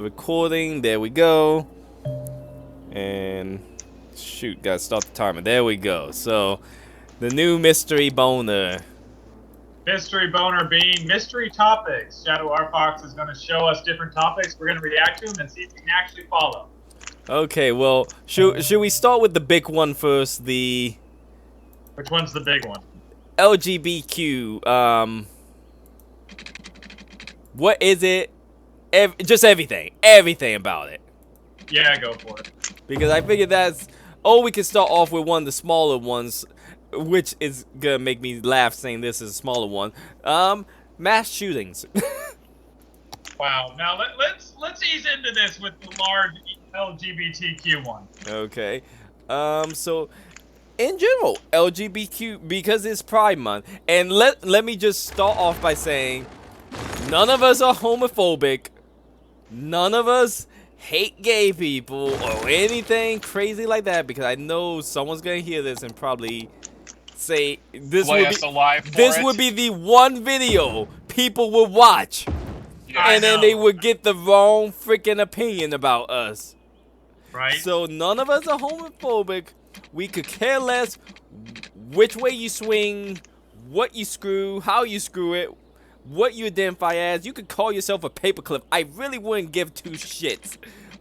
Recording, there we go. And shoot, gotta start the timer. There we go. So, the new mystery boner. Mystery boner being mystery topics. Shadow R Fox is going to show us different topics. We're going to react to them and see if we can actually follow. Okay, well, should we start with the big one first? The Which one's the big one? LGBTQ. What is it? Just everything about it. Yeah, go for it. Because I figured that's. Oh, we can start off with one of the smaller ones, which is gonna make me laugh saying this is a smaller one. Mass shootings. Wow. Now let's ease into this with the large LGBTQ one. Okay. So in general, LGBTQ, because it's Pride Month, and let me just start off by saying, none of us are homophobic. None of us hate gay people or anything crazy like that, because I know someone's gonna hear this and probably say this would be the one video people would watch, and then they would get the wrong freaking opinion about us. Right. So none of us are homophobic. We could care less which way you swing, what you screw, how you screw it, what you identify as. You could call yourself a paperclip. I really wouldn't give two shits.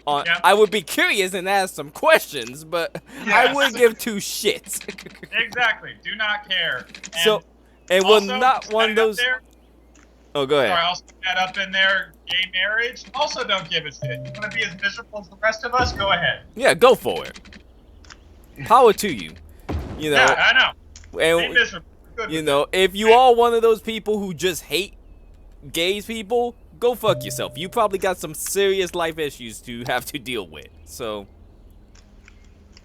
Yep. I would be curious and ask some questions, but yes. I wouldn't give two shits. Exactly. Do not care. And we're not one of those. Oh, go ahead. Sorry, I'll stick that up in there. Gay marriage. Also, don't give a shit. You want to be as miserable as the rest of us? Go ahead. Yeah, go for it. Power to you. You know. Yeah, I know. And, be miserable. Good you know, if you are one of those people who just hate gays people, go fuck yourself. You probably got some serious life issues to have to deal with. So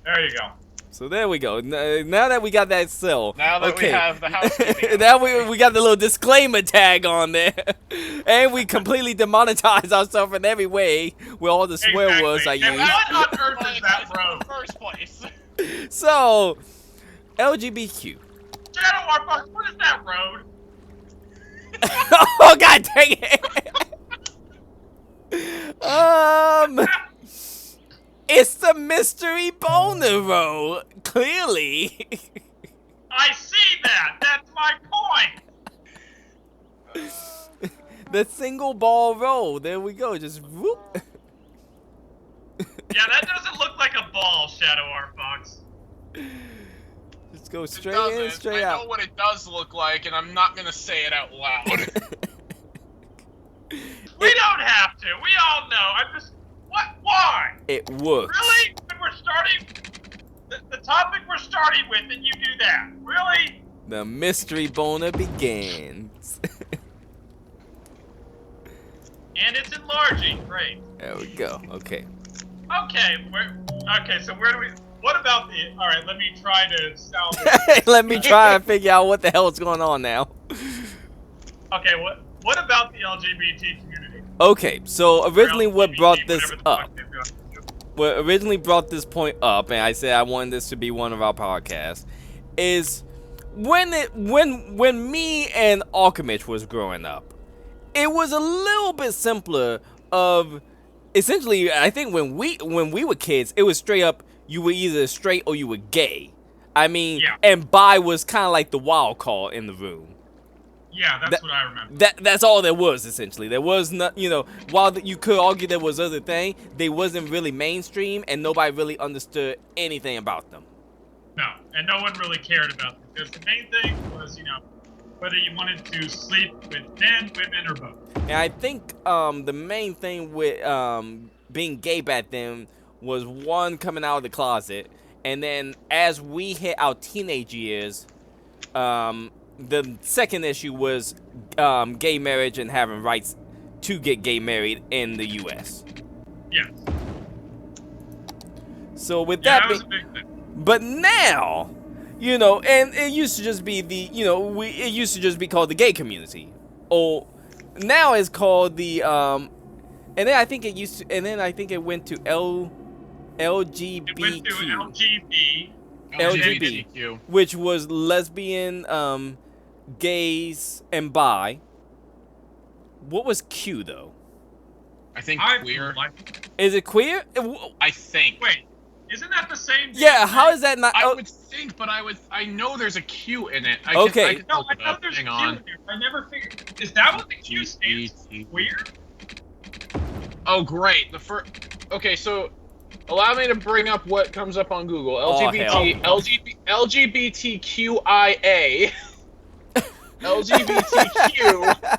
there you go. So there we go. Now that we got that cell. Now that we have the housekeeping. Now we got the little disclaimer tag on there. And we completely demonetize ourselves in every way with all the swear words I use. What on earth is that road? First place. So, LGBTQ. Shadow R Fox, what is that road? Oh, god dang it! It's the mystery boner road, clearly. I see that. That's my point. The single ball roll. There we go. Just whoop. Yeah, that doesn't look like a ball, Shadow R Fox. Just go straight in, straight out. I know what it does look like, and I'm not gonna say it out loud. We don't have to. We all know. I'm just. What? Why? It works. Really? When we're starting the topic we're starting with, and you do that? Really? The mystery boner begins. And it's enlarging. Great. There we go. Okay. Okay. Okay. So where do we? What about the? All right. Let me try to salvage. Let me try and figure out what the hell is going on now. Okay. What about the LGBT community? Okay, so originally what brought this up, what originally brought this point up, and I said I wanted this to be one of our podcasts, is when me and Alchemist was growing up, it was a little bit simpler of, essentially, I think when we were kids, it was straight up, you were either straight or you were gay. I mean, yeah. And bi was kind of like the wild card in the room. Yeah, that's what I remember. That's all there was, essentially. There was not, you know, while you could argue there was other thing, they wasn't really mainstream, and nobody really understood anything about them. No, and no one really cared about them, because the main thing was, you know, whether you wanted to sleep with men, women, or both. And I think the main thing with being gay back then was, one, coming out of the closet, and then as we hit our teenage years, the second issue was gay marriage and having rights to get gay married in the U.S. Yes. So with that that was a big thing. But now, you know, and it used to just be the, you know, it used to just be called the gay community. Or now it's called the and then I think it used to, and then I think it went to LGBTQ. It went to LGBT, which was lesbian, gays, and bi. What was Q though? I think I queer. Is it queer? I think. Wait, isn't that the same? Yeah, how is that not? I Oh, would think, but I know there's a Q in it. I Okay. Can No, look I it know up. there's a Hang Q on. in there. I never figured. Is that what the Q stands for? Queer? Oh, great. Okay, so allow me to bring up what comes up on Google. Oh, LGBT, hell. LGBTQIA, LGBTQ.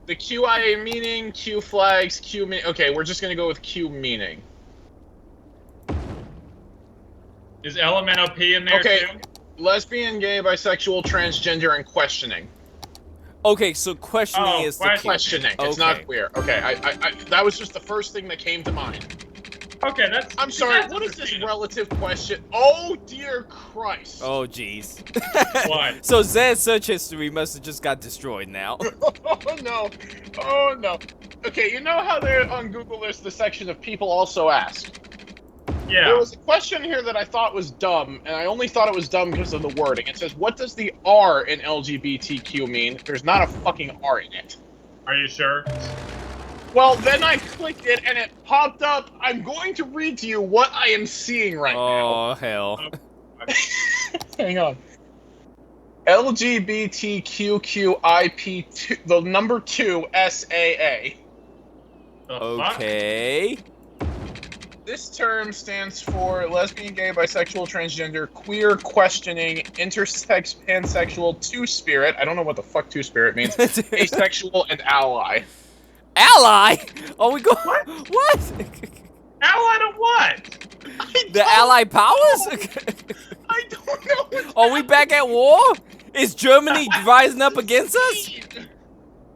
The QIA meaning, Q flags, Q meaning. Okay, we're just gonna go with Q meaning. Is LMNOP in there Okay, too? lesbian, gay, bisexual, transgender, and questioning. Okay, so questioning is the key. Questioning. It's not queer. Okay, I that was just the first thing that came to mind. Okay, that's. I'm sorry. That's What is this understandable. relative question? Oh dear Christ! Oh, jeez. What? So Zed's search history must have just got destroyed now. Oh no! Oh no! Okay, you know how there on Google there's the section of people also ask. Yeah. There was a question here that I thought was dumb, and I only thought it was dumb because of the wording. It says, "What does the R in LGBTQ mean?" There's not a fucking R in it. Are you sure? Well, then I clicked it and it popped up. I'm going to read to you what I am seeing right Oh, hell. now. Hang on. LGBTQQIP2, the number 2 SAA. The fuck? Okay. This term stands for lesbian, gay, bisexual, transgender, queer, questioning, intersex, pansexual, two-spirit. I don't know what the fuck two-spirit means. Asexual, and ally. Ally? Are we going? What? What? Allied to what? The Allied powers? I don't know. Are we back at war? Is Germany rising up against us?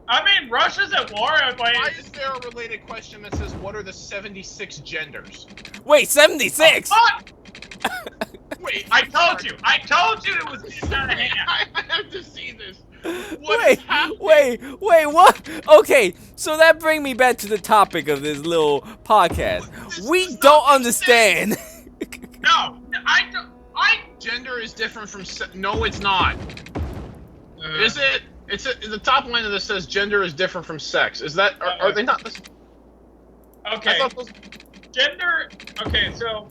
I mean, Russia's at war. Why is there a related question that says, what are the 76 genders? Wait, 76? Fuck! Wait, I told you. I told you it was getting out of hand. I have to see this. Wait, what? Okay, so that brings me back to the topic of this little podcast. We don't understand. No, I don't. Gender is different from no, it's not. Is it? It's the top line of this says gender is different from sex. Is that? Are they not? Okay. Gender. Okay, so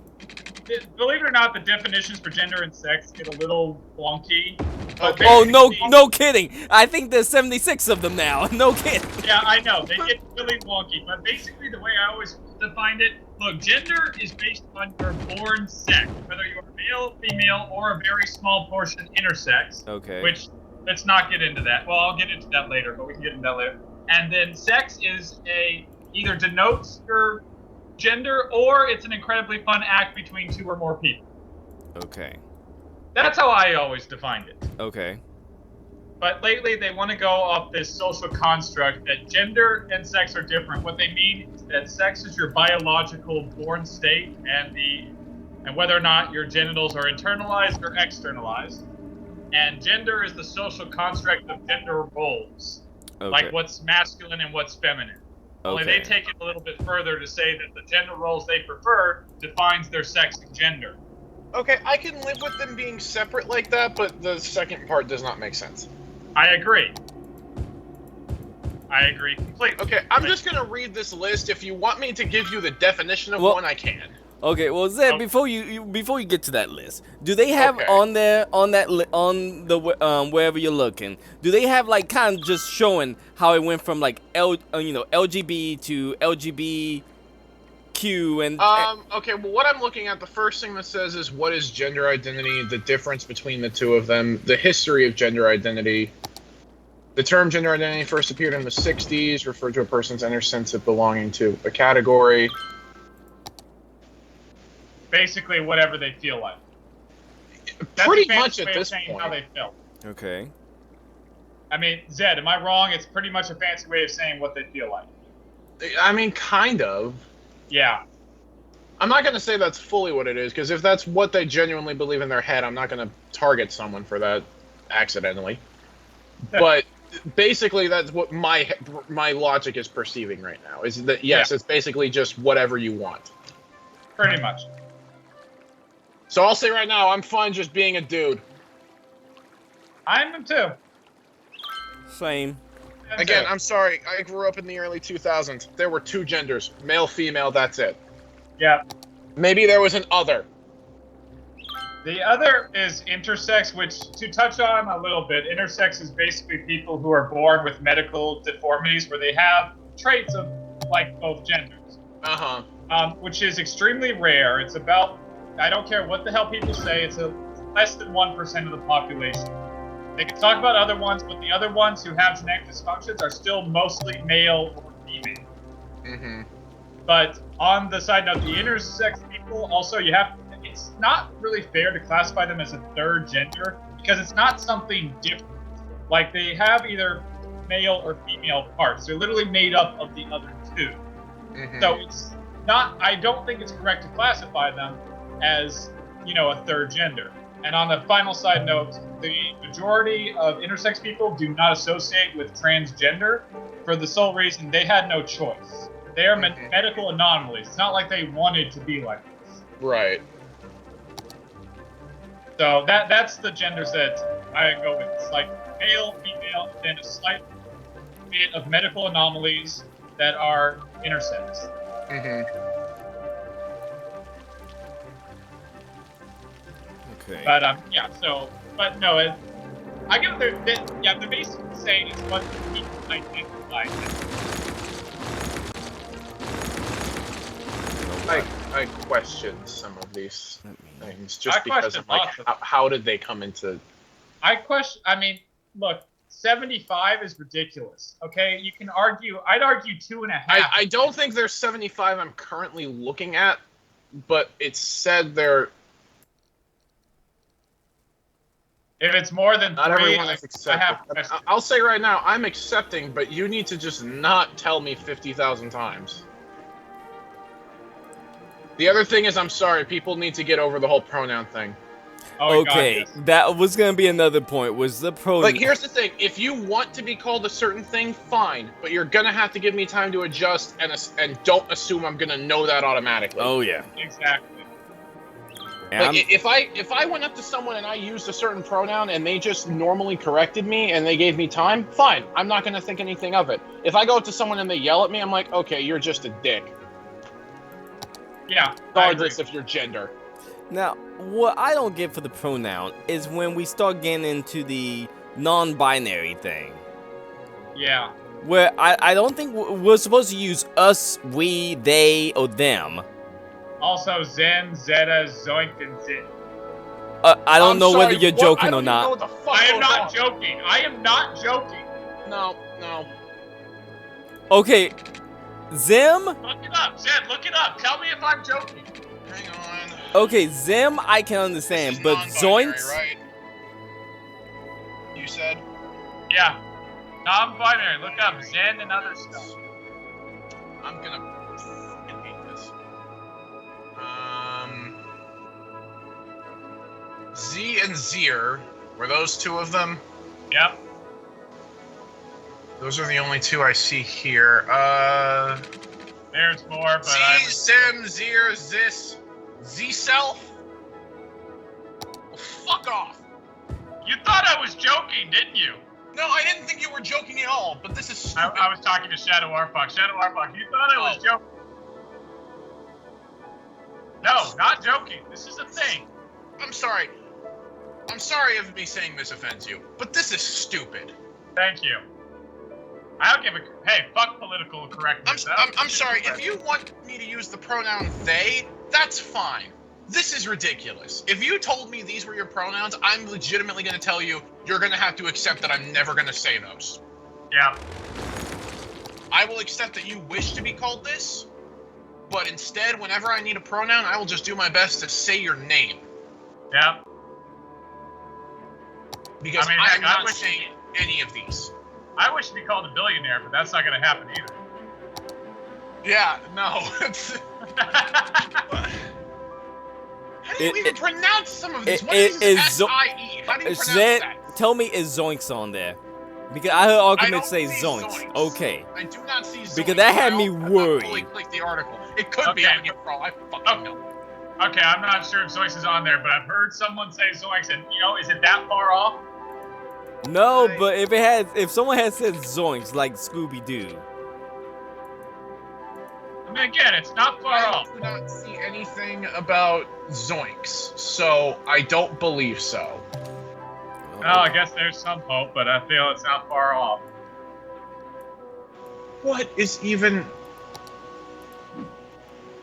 believe it or not, the definitions for gender and sex get a little wonky. Okay. Oh, no kidding. I think there's 76 of them now. No kidding. Yeah, I know. They get really wonky, but basically the way I always defined it, look, gender is based on your born sex, whether you're male, female, or a very small portion intersex. Okay. Which, let's not get into that. Well, I'll get into that later, but we can get into that later. And then sex is either denotes your gender or it's an incredibly fun act between two or more people. Okay. That's how I always defined it. Okay. But lately, they want to go off this social construct that gender and sex are different. What they mean is that sex is your biological born state, and whether or not your genitals are internalized or externalized. And gender is the social construct of gender roles, like what's masculine and what's feminine. Only they take it a little bit further to say that the gender roles they prefer defines their sex and gender. Okay, I can live with them being separate like that, but the second part does not make sense. I agree. I agree completely. Okay, I'm just gonna read this list. If you want me to give you the definition of one, I can. Okay, well, Zed, before you get to that list, do they have on there on the wherever you're looking? Do they have like kind of just showing how it went from like LGB to LGBTQ and okay, well, what I'm looking at, the first thing that says is what is gender identity, the difference between the two of them, the history of gender identity. The term gender identity first appeared in the 60s, referred to a person's inner sense of belonging to a category. Basically, whatever they feel like. That's pretty a fancy much way at of this saying point. how they felt. Okay. I mean, Zed, am I wrong? It's pretty much a fancy way of saying what they feel like. I mean, kind of. Yeah. I'm not going to say that's fully what it is, because if that's what they genuinely believe in their head, I'm not going to target someone for that accidentally. But basically, that's what my logic is perceiving right now, is that, yes, it's basically just whatever you want. Pretty much. So I'll say right now, I'm fine just being a dude. I am too. Same. Again, I'm sorry. I grew up in the early 2000s. There were 2 genders, male, female. That's it. Yeah. Maybe there was an other. The other is intersex, which, to touch on a little bit, intersex is basically people who are born with medical deformities where they have traits of like both genders. Which is extremely rare. It's about, I don't care what the hell people say, it's less than 1% of the population. They can talk about other ones, but the other ones who have genetic dysfunctions are still mostly male or female. Mm-hmm. But on the side note, the intersex people also, it's not really fair to classify them as a third gender because it's not something different. Like they have either male or female parts. They're literally made up of the other two. Mm-hmm. So it's not, I don't think it's correct to classify them as, a third gender. And on the final side note, the majority of intersex people do not associate with transgender for the sole reason they had no choice. They are medical anomalies. It's not like they wanted to be like this. Right. So that's the genders that I go with. It's like male, female, and a slight bit of medical anomalies that are intersex. Mm-hmm. Okay. But but no, I get they're basically saying it's what people identify as. I question some of these things just I because I'm like, how did they come into? Look, 75 is ridiculous. Okay, you can argue. I'd argue 2.5. I don't think there's 75 I'm currently looking at, but it's said they're. If it's more than not 3, everyone is accepting. I'll say right now, I'm accepting, but you need to just not tell me 50,000 times. The other thing is, I'm sorry, people need to get over the whole pronoun thing. Oh, okay, God, yes. That was gonna be another point. Was the pronoun? Like, here's the thing: if you want to be called a certain thing, fine, but you're gonna have to give me time to adjust, and don't assume I'm gonna know that automatically. Oh yeah, exactly. Like, if I went up to someone and I used a certain pronoun and they just normally corrected me and they gave me time, fine. I'm not gonna think anything of it. If I go up to someone and they yell at me, I'm like, okay, you're just a dick. Yeah. Regardless of your gender. Now, what I don't get for the pronoun is when we start getting into the non-binary thing. Yeah. Where I don't think we're supposed to use us, we, they, or them. Also, Zen, Zetta, Zoink, and Zit. I don't know whether you're joking or not. I am not joking. I am not joking. No. Okay, Zim? Look it up, Zed. Look it up. Tell me if I'm joking. Hang on. Okay, Zim I can understand, but Zoinks? Right? You said? Yeah. Non-binary. Look up Zen and other stuff. I'm gonna fucking hate this. Z and Zier, were those 2 of them? Yep. Those are the only 2 I see here. There's more, but Z, Sim, Zier, Zis, Z-Self? Well, fuck off. You thought I was joking, didn't you? No, I didn't think you were joking at all, but this is stupid. I was talking to Shadow Arfok. Shadow Arfok, you thought I was joking. No, not joking. This is a thing. I'm sorry. I'm sorry if me saying this offends you, but this is stupid. Thank you. I don't give a... Hey, fuck political correctness. I'm sorry. If you want me to use the pronoun they, that's fine. This is ridiculous. If you told me these were your pronouns, I'm legitimately going to tell you, you're going to have to accept that I'm never going to say those. Yeah. I will accept that you wish to be called this, but instead, whenever I need a pronoun, I will just do my best to say your name. Yeah. Because I am not saying any of these. I wish to be called a billionaire, but that's not going to happen either. Yeah, no. How do you even pronounce some of these? What is S-I-E? How do you pronounce that? Tell me, is Zoinks on there? Because I heard arguments say Zoinks. Okay. I do not see Zoinks. Because that had me worried. I fully clicked the article. It could be. I fucking know. Okay, I'm not sure if Zoinks is on there, but I've heard someone say Zoinks, and, is it that far off? No, but if someone had said zoinks like Scooby Doo. I mean, again, it's not far I off. do not see anything about zoinks, so I don't believe so. Well, I guess there's some hope, but I feel it's not far off. What is even...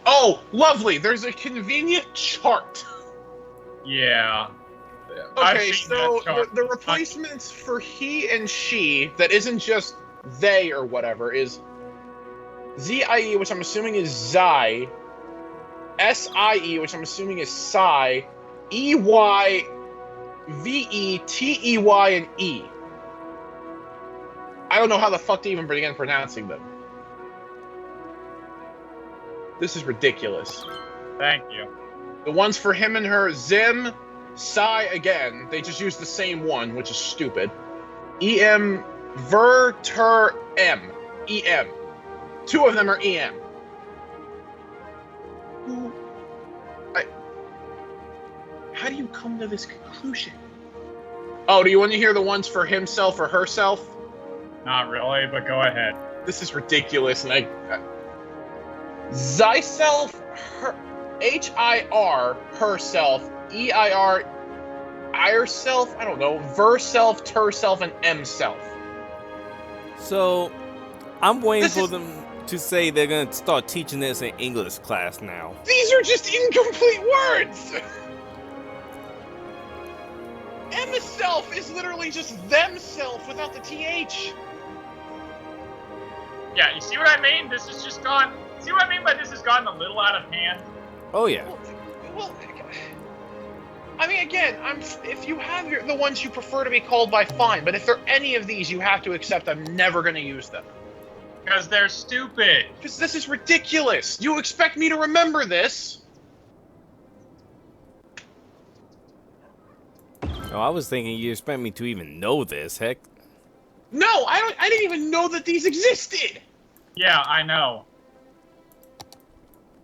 Oh, lovely! There's a convenient chart. Yeah. Okay, so the replacements for he and she that isn't just they or whatever is ZIE, which I'm assuming is Zai, SIE, which I'm assuming is Psi, EY, VE, TEY, and E. I don't know how the fuck to even begin pronouncing them. This is ridiculous. Thank you. The ones for him and her, Zim, Psi again, they just use the same one, which is stupid. EM, Ver, Ter, M. EM. Two of them are EM. How do you come to this conclusion? Oh, do you want to hear the ones for himself or herself? Not really, but go ahead. This is ridiculous, and Thyself, her, HIR, herself, EIR, IRself, I don't know, Verself, Terself, and Mself. So, I'm waiting for them to say they're gonna start teaching this in English class now. These are just incomplete words! Mself is literally just themself without the TH. Yeah, you see what I mean? This has just gone... See what I mean by this has gotten a little out of hand? Oh yeah. Well, I mean, again, if you have the ones you prefer to be called by, fine. But if there are any of these, you have to accept I'm never going to use them. Because they're stupid. Because this is ridiculous. You expect me to remember this? Oh, I was thinking you expect me to even know this. Heck. No, I didn't even know that these existed. Yeah, I know.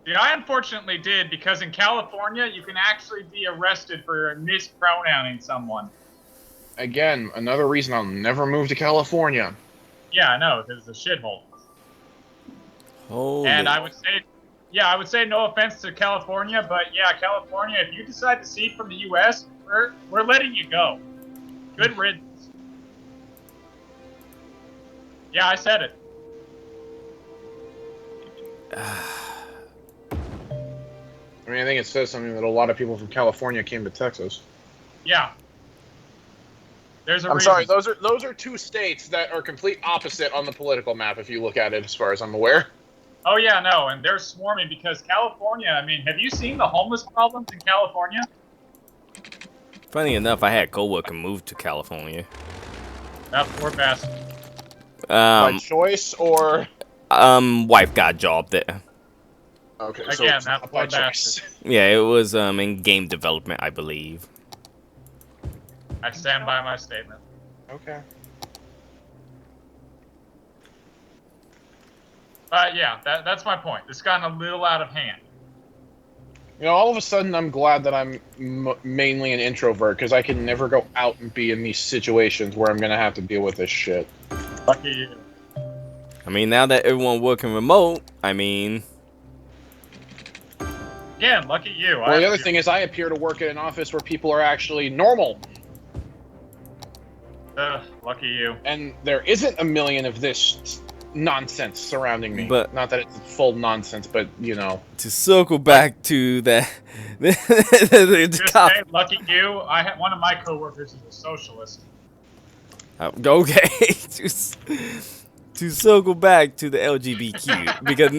Yeah, I unfortunately did, because in California, you can actually be arrested for mispronouncing someone. Again, another reason I'll never move to California. Yeah, I know, because it's a shithole. Holy. And I would say no offense to California, but yeah, California, if you decide to secede from the U.S., we're letting you go. Good riddance. Yeah, I said it. I mean, I think it says something that a lot of people from California came to Texas. Yeah. There's a I'm reason. sorry, those are two states that are complete opposite on the political map, if you look at it, as far as I'm aware. Oh, yeah, no, and they're swarming because California, I mean, have you seen the homeless problems in California? Funny enough, I had a coworker move to California. That poor bastard. By choice or... Wife got a job there. Okay, Again, so it's that not poor by choice. bastard. Yeah, it was in game development, I believe. I stand by my statement. Okay. Yeah, that's my point. It's gotten a little out of hand. You know, all of a sudden, I'm glad that I'm mainly an introvert, because I can never go out and be in these situations where I'm going to have to deal with this shit. Lucky you. I mean, now that everyone working remote, I mean... Again, lucky you. Well, the other thing is I appear to work in an office where people are actually normal. Lucky you. And there isn't a million of this nonsense surrounding me. But not that it's full nonsense, but, you know. To circle back to that... Just say, lucky you, one of my coworkers is a socialist. Okay. To circle back to the LGBTQ, because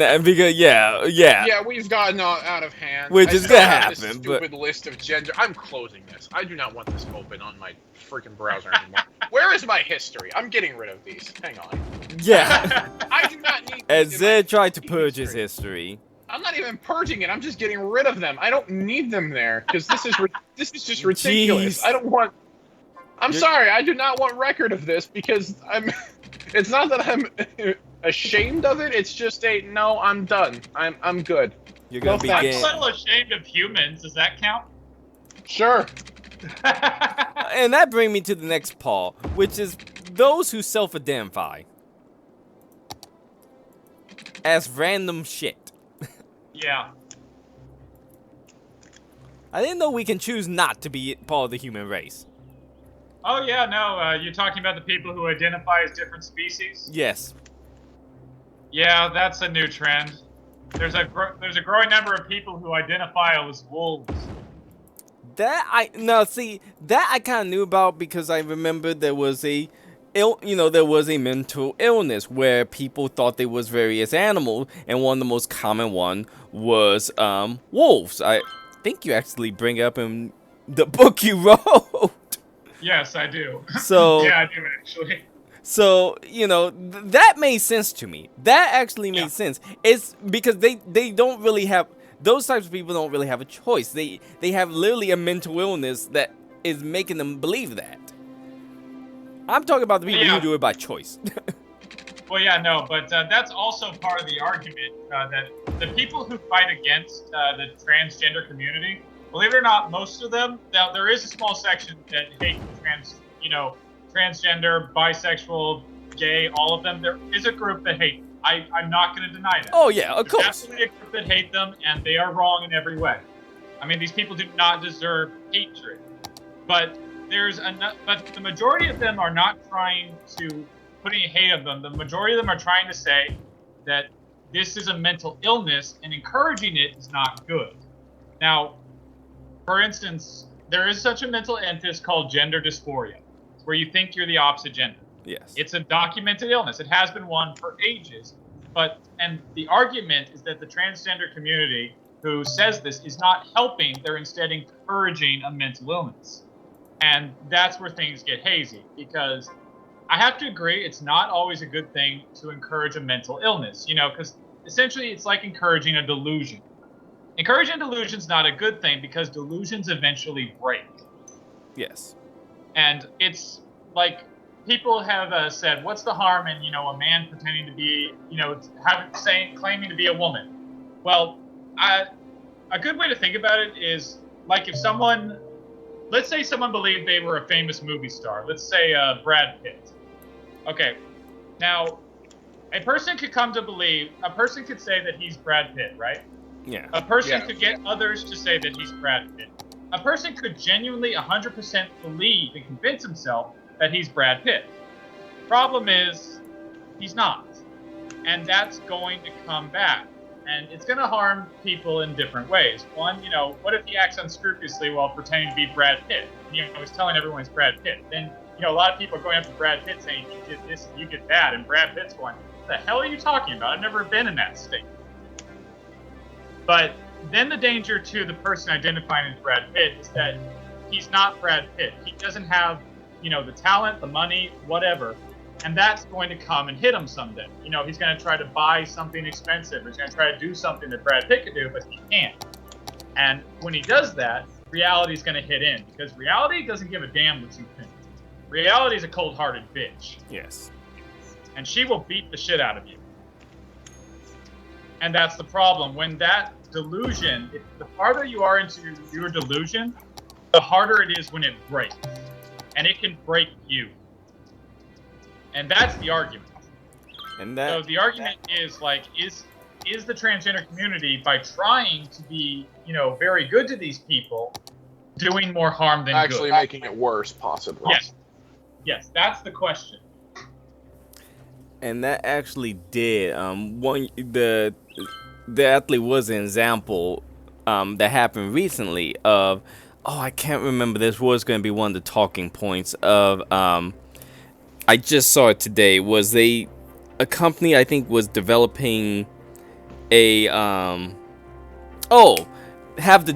yeah. Yeah, we've gotten out of hand. Which is gonna happen, this stupid list of gender. I'm closing this. I do not want this open on my freaking browser anymore. Where is my history? I'm getting rid of these. Hang on. Yeah. I do not need. As Zed tried to purge his history. I'm not even purging it. I'm just getting rid of them. I don't need them there because this is just ridiculous. Jeez. I don't want. I'm sorry. I do not want record of this because I'm. It's not that I'm ashamed of it. It's just no. I'm done. I'm good. You're gonna No be thanks. I'm a little ashamed of humans. Does that count? Sure. And that brings me to the next part, which is those who self-identify as random shit. Yeah. I didn't know we can choose not to be part of the human race. Oh yeah, no. You're talking about the people who identify as different species. Yes. Yeah, that's a new trend. There's a growing number of people who identify as wolves. That I kind of knew about because I remember there was a mental illness where people thought they was various animals, and one of the most common one was wolves. I think you actually bring up in the book you wrote. Yes, I do. So yeah, I do actually. So, that made sense to me. That actually made Yeah. sense. It's because they don't really have, those types of people don't really have a choice. They have literally a mental illness that is making them believe that. I'm talking about the people who do it by choice. Well, yeah, no, but that's also part of the argument that the people who fight against the transgender community, believe it or not, most of them, now there is a small section that hate transgender, bisexual, gay, all of them. There is a group that hate them. I'm not going to deny that. Oh yeah, of course. There's absolutely a group that hate them, and they are wrong in every way. I mean, these people do not deserve hatred. But but the majority of them are not trying to put any hate on them. The majority of them are trying to say that this is a mental illness, and encouraging it is not good. Now, for instance, there is such a mental illness called gender dysphoria, where you think you're the opposite gender. Yes. It's a documented illness. It has been one for ages. And the argument is that the transgender community who says this is not helping, they're instead encouraging a mental illness. And that's where things get hazy, because I have to agree, it's not always a good thing to encourage a mental illness, because essentially it's like encouraging a delusion. Encouraging a delusion is not a good thing because delusions eventually break. Yes. And it's like people have said, what's the harm in, a man pretending to be, claiming to be a woman? Well, a good way to think about it is like if let's say someone believed they were a famous movie star. Let's say Brad Pitt. Okay. Now, a person could say that he's Brad Pitt, right? Yeah. A person could get others to say that he's Brad Pitt. A person could genuinely 100% believe and convince himself that he's Brad Pitt. Problem is, he's not. And that's going to come back. And it's going to harm people in different ways. One, what if he acts unscrupulously while pretending to be Brad Pitt? He's telling everyone he's Brad Pitt. Then, a lot of people are going up to Brad Pitt saying, you did this, you did that. And Brad Pitt's going, what the hell are you talking about? I've never been in that state. But then the danger to the person identifying as Brad Pitt is that he's not Brad Pitt. He doesn't have, the talent, the money, whatever. And that's going to come and hit him someday. He's going to try to buy something expensive. He's going to try to do something that Brad Pitt could do, but he can't. And when he does that, reality is going to hit in, because reality doesn't give a damn what you think. Reality is a cold-hearted bitch. Yes. And she will beat the shit out of you. And that's the problem. When that delusion, the farther you are into your delusion, the harder it is when it breaks. And it can break you. And that's the argument. So the argument is is the transgender community, by trying to be, very good to these people, doing more harm than actually good? Making it worse, possibly. Yes, that's the question. And that actually did. There actually was an example that happened recently of, I can't remember. This was going to be one of the talking points of. I just saw it today. Was a company, I think, was developing a have the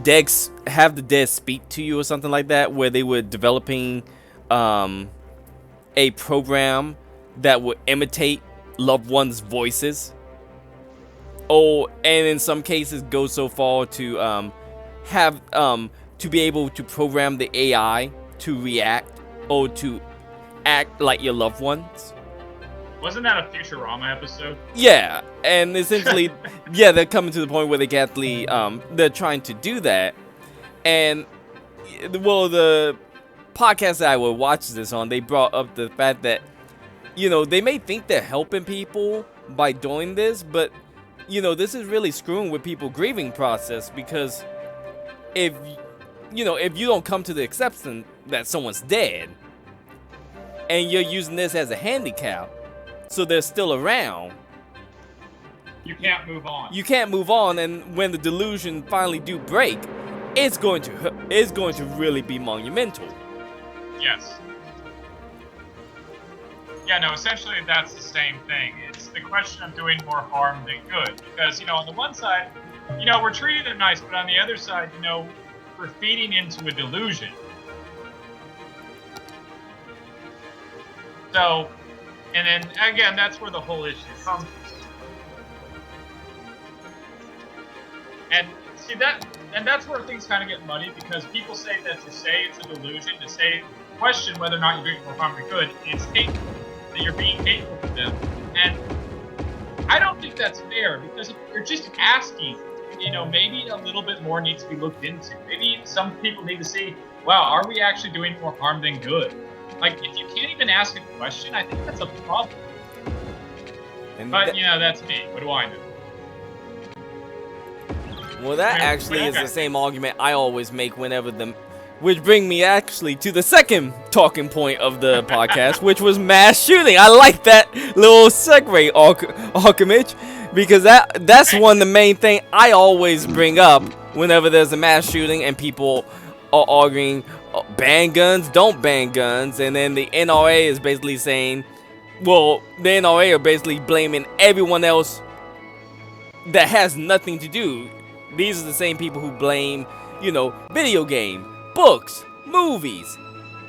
dead speak to you or something like that, where they were developing a program that would imitate loved ones' voices. And in some cases go so far to have to be able to program the AI to react or to act like your loved ones. Wasn't that a Futurama episode? Yeah, and essentially, they're coming to the point where they can actually, they're trying to do that, and well, the podcast that I would watch this on, they brought up the fact that, they may think they're helping people by doing this, but, this is really screwing with people's grieving process, because if you don't come to the acceptance that someone's dead, and you're using this as a handicap, so they're still around, You can't move on. you can't move on, and when the delusion finally do break, it's going to really be monumental. Yes. Yeah, no, essentially that's the same thing. It's the question of doing more harm than good. Because, on the one side, we're treating them nice, but on the other side, we're feeding into a delusion. So, and then, again, that's where the whole issue comes from. And see that's where things kind of get muddy, because people say that to say it's a delusion, to question whether or not you're doing more harm than good, it's hateful, that you're being hateful to them. And I don't think that's fair, because if you're just asking, maybe a little bit more needs to be looked into. Maybe some people need to see, wow, are we actually doing more harm than good? Like, if you can't even ask a question, I think that's a problem. But, that's me. What do I know? Well, that actually is the same argument I always make which bring me actually to the second talking point of the podcast, which was mass shooting. I like that little segue, Archimage, because that's one of the main thing I always bring up whenever there's a mass shooting and people are arguing, ban guns, don't ban guns, and then the NRA is basically saying, well, the NRA are basically blaming everyone else that has nothing to do. These are the same people who blame, video game, books, movies.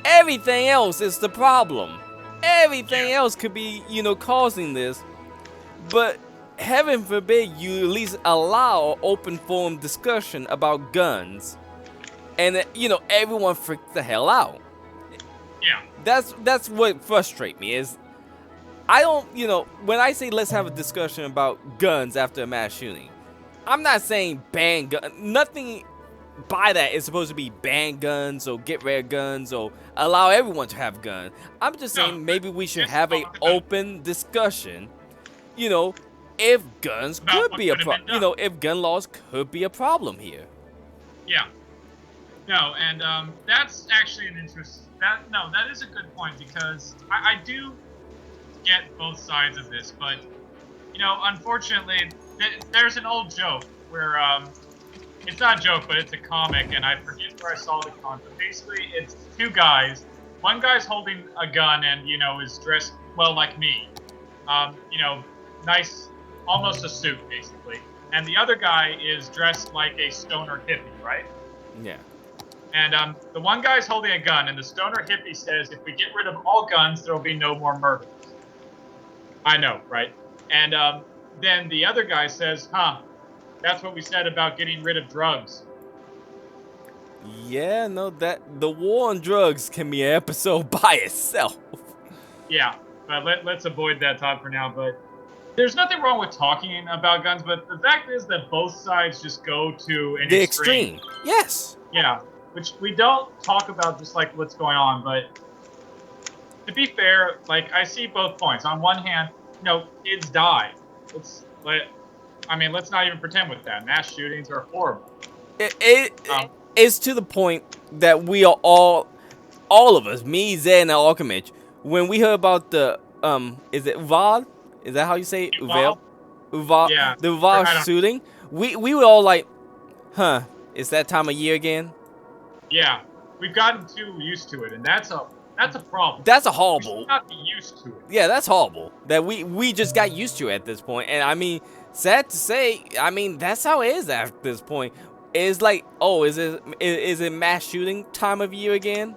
Everything else is the problem. Everything else could be, causing this. But heaven forbid you at least allow open forum discussion about guns. And, everyone freaks the hell out. Yeah. That's what frustrates me is, I don't, when I say let's have a discussion about guns after a mass shooting, I'm not saying ban guns. Nothing by that is supposed to be ban guns or get rid of guns or allow everyone to have guns. I'm just saying maybe we should have an open discussion, if guns could be a problem, if gun laws could be a problem here. Yeah. No, and that's actually an interest. That is a good point, because I do get both sides of this, but unfortunately, there's an old joke where it's not a joke, but it's a comic, and I forget where I saw the concept. Basically, it's two guys. One guy's holding a gun and is dressed well like me, nice, almost a suit basically, and the other guy is dressed like a stoner hippie, right? Yeah. And the one guy's holding a gun, and the stoner hippie says, if we get rid of all guns, there will be no more murders. I know, right? And then the other guy says, that's what we said about getting rid of drugs. Yeah, no, that the war on drugs can be an episode by itself. Yeah, but let's avoid that topic for now. But there's nothing wrong with talking about guns, but the fact is that both sides just go to an extreme. Yes. Yeah, which we don't talk about just like what's going on, but to be fair, like, I see both points. On one hand, kids die. Let's not even pretend with that. Mass shootings are horrible. It's to the point that we are all of us, me, Zed, and Archimage, when we heard about the is it Uvalde? Is that how you say it? Uvalde? Yeah. The Uvalde shooting. We were all like, it's that time of year again. Yeah, we've gotten too used to it, and that's a problem. That's a horrible. We should not be used to it. Yeah, that's horrible. That we just got used to it at this point, and I mean, sad to say, I mean, that's how it is at this point. It's like, is it mass shooting time of year again?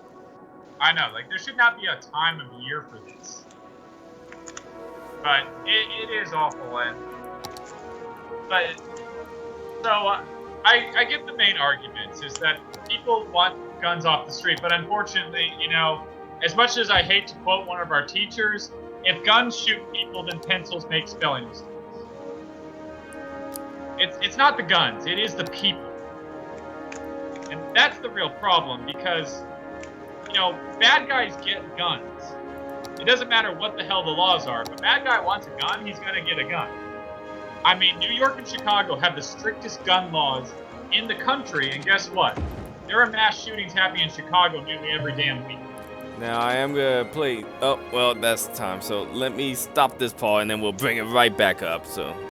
I know, like, there should not be a time of year for this. But it is awful, I get the main arguments is that people want guns off the street, but unfortunately, as much as I hate to quote one of our teachers, if guns shoot people, then pencils make spelling mistakes. It's not the guns, it is the people. And that's the real problem because, you know, bad guys get guns. It doesn't matter what the hell the laws are. If a bad guy wants a gun, he's going to get a gun. I mean, New York and Chicago have the strictest gun laws in the country, and guess what? There are mass shootings happening in Chicago nearly every damn week. Now I am gonna play. Oh well, that's time. So let me stop this part, and then we'll bring it right back up. So.